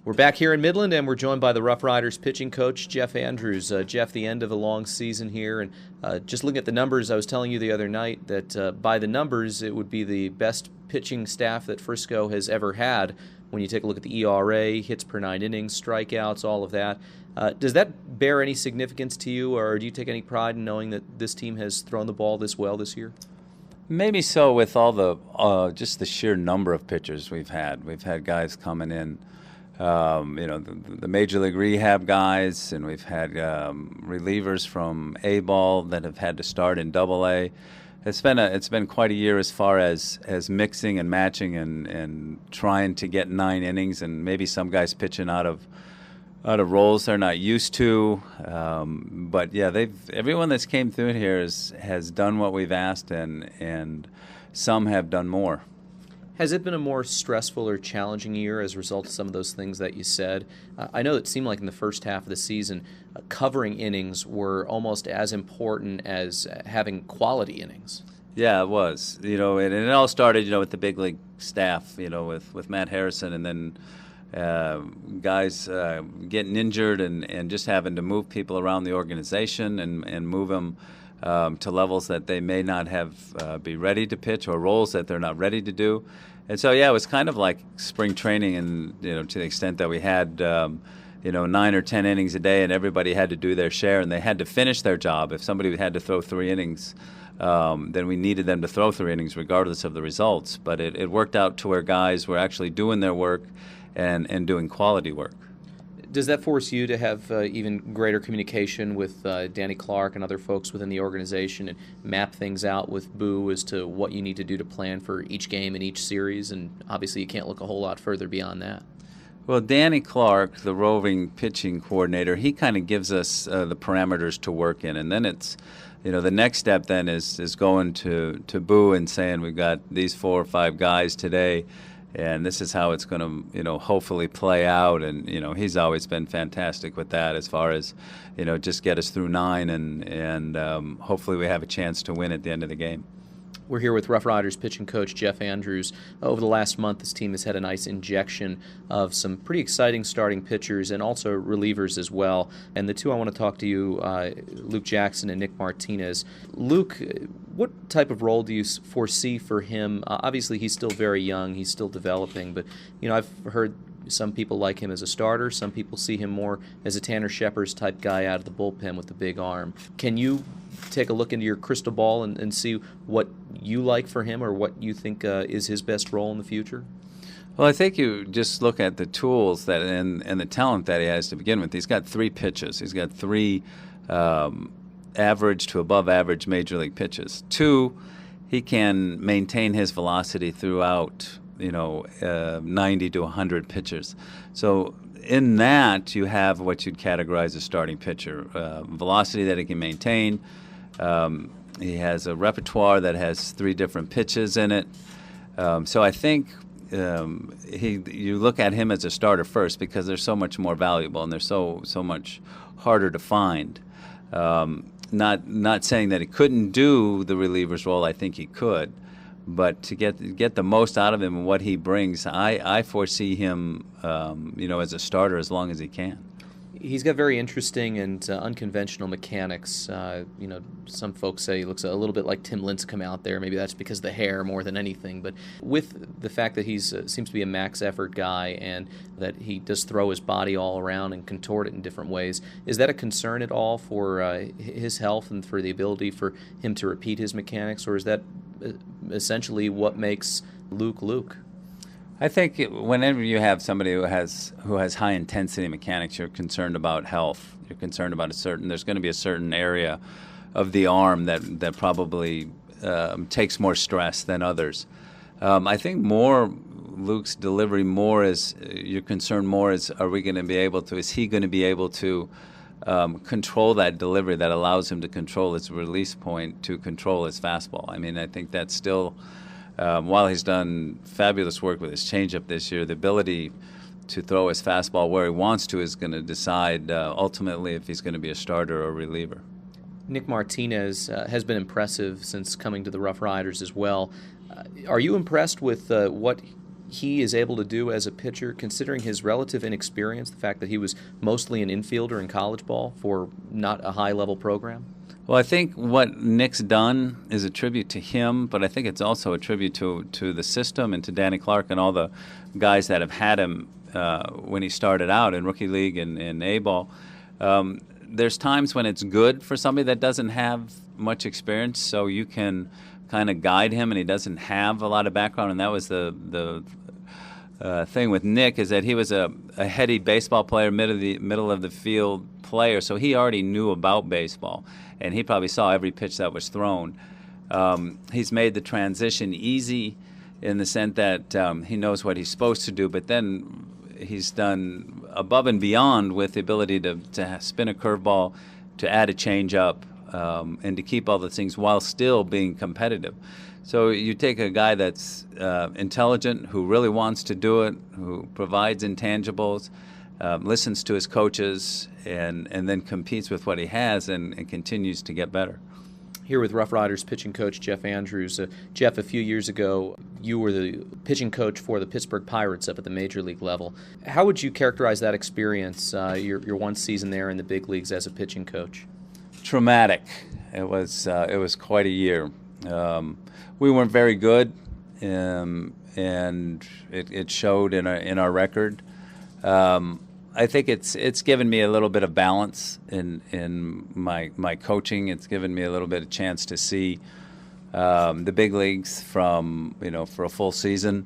We're back here in Midland, and we're joined by the Rough Riders pitching coach, Jeff Andrews. Jeff, the end of a long season here, and just looking at the numbers, I was telling you the other night that by the numbers, it would be the best pitching staff that Frisco has ever had. When you take a look at the ERA, hits per 9 innings, strikeouts, all of that. Does that bear any significance to you, or do you take any pride in knowing that this team has thrown the ball this well this year? Maybe so, with all the just the sheer number of pitchers we've had. We've had guys coming in, the major league rehab guys, and we've had relievers from A-ball that have had to start in Double-A. It's been quite a year as far as mixing and matching and trying to get 9 innings, and maybe some guys pitching out of roles they're not used to. But yeah, everyone that's came through here has done what we've asked, and some have done more. Has it been a more stressful or challenging year as a result of some of those things that you said? I know it seemed like in the first half of the season, covering innings were almost as important as having quality innings. Yeah, it was. And it all started, with the big league staff, with Matt Harrison, and then guys getting injured and just having to move people around the organization and move them to levels that they may not have be ready to pitch, or roles that they're not ready to do. And so, yeah, it was kind of like spring training, and to the extent that we had 9 or 10 innings a day, and everybody had to do their share, and they had to finish their job. If somebody had to throw 3 innings, then we needed them to throw 3 innings regardless of the results. But it worked out to where guys were actually doing their work and doing quality work. Does that force you to have even greater communication with Danny Clark and other folks within the organization and map things out with Boo as to what you need to do to plan for each game and each series? And obviously you can't look a whole lot further beyond that. Well, Danny Clark, the roving pitching coordinator, he kind of gives us the parameters to work in. And then it's, the next step then is going to Boo and saying, we've got these 4 or 5 guys today, and this is how it's going to, hopefully play out. And, he's always been fantastic with that as far as, just get us through 9 and hopefully we have a chance to win at the end of the game. We're here with Rough Riders pitching coach Jeff Andrews. Over the last month, this team has had a nice injection of some pretty exciting starting pitchers and also relievers as well. And the two I want to talk to you, Luke Jackson and Nick Martinez. Luke, what type of role do you foresee for him? Obviously, he's still very young. He's still developing. But, I've heard some people like him as a starter. Some people see him more as a Tanner Scheppers type guy out of the bullpen with the big arm. Can you take a look into your crystal ball and see what you like for him, or what you think is his best role in the future? Well, I think you just look at the tools that and the talent that he has to begin with. He's got 3 pitches. He's got 3 average to above average major league pitches. 2, he can maintain his velocity throughout 90 to 100 pitches. So in that, you have what you'd categorize as starting pitcher. Velocity that he can maintain. He has a repertoire that has 3 different pitches in it. So I think you look at him as a starter first, because they're so much more valuable and they're so much harder to find. Not saying that he couldn't do the reliever's role. I think he could. But to get the most out of him and what he brings, I foresee him, as a starter as long as he can. He's got very interesting and unconventional mechanics. Some folks say he looks a little bit like Tim Lincecum out there. Maybe that's because of the hair more than anything. But with the fact that he seems to be a max effort guy, and that he does throw his body all around and contort it in different ways, is that a concern at all for his health and for the ability for him to repeat his mechanics, or is that essentially what makes Luke Luke? I think whenever you have somebody who has high intensity mechanics, you're concerned about health. You're concerned about there's going to be a certain area of the arm that probably takes more stress than others. I think Luke's delivery you're concerned more is, is he going to be able to control that delivery that allows him to control his release point, to control his fastball. I mean, I think that's still, while he's done fabulous work with his changeup this year, the ability to throw his fastball where he wants to is going to decide ultimately if he's going to be a starter or reliever. Nick Martinez has been impressive since coming to the Rough Riders as well. Are you impressed with what he is able to do as a pitcher, considering his relative inexperience, the fact that he was mostly an infielder in college ball for not a high-level program? Well, I think what Nick's done is a tribute to him, but I think it's also a tribute to the system and to Danny Clark and all the guys that have had him when he started out in Rookie League and A-ball. There's times when it's good for somebody that doesn't have much experience, so you can kind of guide him, and he doesn't have a lot of background, and that was the thing with Nick, is that he was a heady baseball player, middle of the field player, so he already knew about baseball, and he probably saw every pitch that was thrown. He's made the transition easy in the sense that he knows what he's supposed to do, but then he's done above and beyond with the ability to spin a curveball, to add a changeup, and to keep all the things while still being competitive. So you take a guy that's intelligent, who really wants to do it, who provides intangibles, listens to his coaches, and then competes with what he has and continues to get better. Here with Rough Riders pitching coach Jeff Andrews. Jeff, a few years ago, you were the pitching coach for the Pittsburgh Pirates up at the major league level. How would you characterize that experience, your one season there in the big leagues as a pitching coach? Traumatic. It was quite a year. We weren't very good, and it showed in our record. I think it's given me a little bit of balance in my coaching. It's given me a little bit of chance to see the big leagues from for a full season,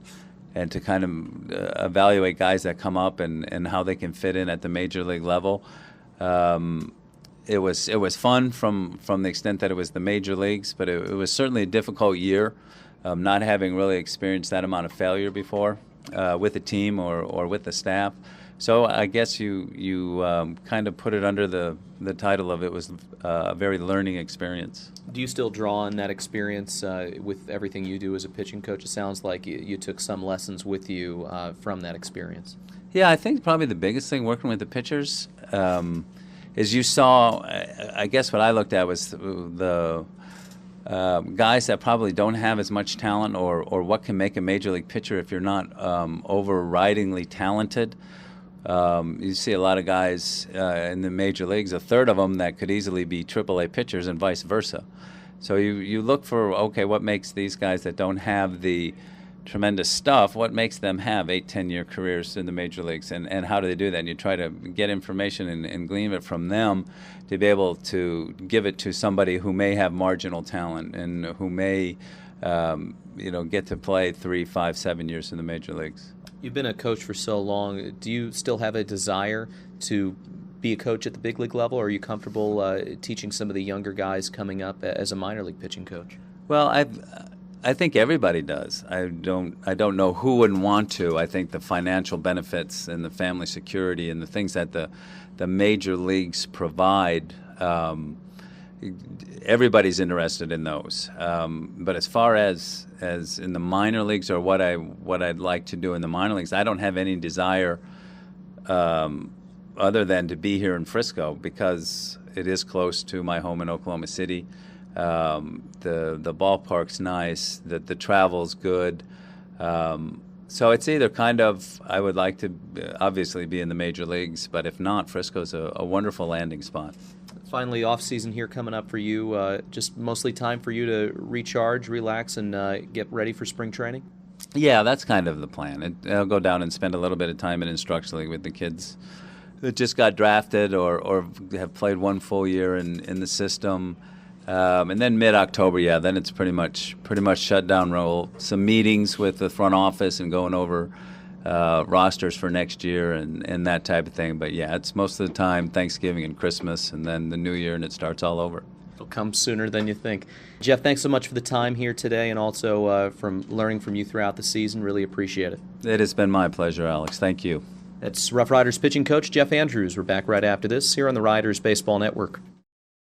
and to kind of evaluate guys that come up and how they can fit in at the major league level. It was fun from the extent that it was the major leagues, but it was certainly a difficult year, not having really experienced that amount of failure before with the team or with the staff. So I guess you kind of put it under the title of it was a very learning experience. Do you still draw on that experience with everything you do as a pitching coach? It sounds like you took some lessons with you from that experience. Yeah, I think probably the biggest thing working with the pitchers is you saw, I guess what I looked at was the guys that probably don't have as much talent or what can make a major league pitcher if you're not overridingly talented. You see a lot of guys in the major leagues, a third of them that could easily be AAA pitchers and vice versa. So you look for, okay, what makes these guys that don't have the tremendous stuff, what makes them have 8-10-year careers in the major leagues, and how do they do that? And you try to get information and glean it from them to be able to give it to somebody who may have marginal talent and who may get to play 3, 5, 7 years in the major leagues. You've been a coach for so long. Do you still have a desire to be a coach at the big league level, or are you comfortable teaching some of the younger guys coming up as a minor league pitching coach? Well, I think everybody does. I don't know who wouldn't want to. I think the financial benefits and the family security and the things that the major leagues provide, everybody's interested in those. But as far as in the minor leagues, or what I'd like to do in the minor leagues, I don't have any desire other than to be here in Frisco, because it is close to my home in Oklahoma City. The ballpark's nice, the travel's good. So it's either kind of, I would like to obviously be in the major leagues, but if not, Frisco's a wonderful landing spot. Finally, off-season here coming up for you. Just mostly time for you to recharge, relax, and get ready for spring training? Yeah, that's kind of the plan. I'll go down and spend a little bit of time in instruction league with the kids that just got drafted or have played one full year in the system. And then mid-October, then it's pretty much shutdown roll. Some meetings with the front office and going over rosters for next year and that type of thing. But yeah, it's most of the time Thanksgiving and Christmas, and then the New Year, and it starts all over. It'll come sooner than you think. Jeff, thanks so much for the time here today, and also from learning from you throughout the season. Really appreciate it. It has been my pleasure, Alex. Thank you. That's Rough Riders pitching coach Jeff Andrews. We're back right after this here on the Riders Baseball Network.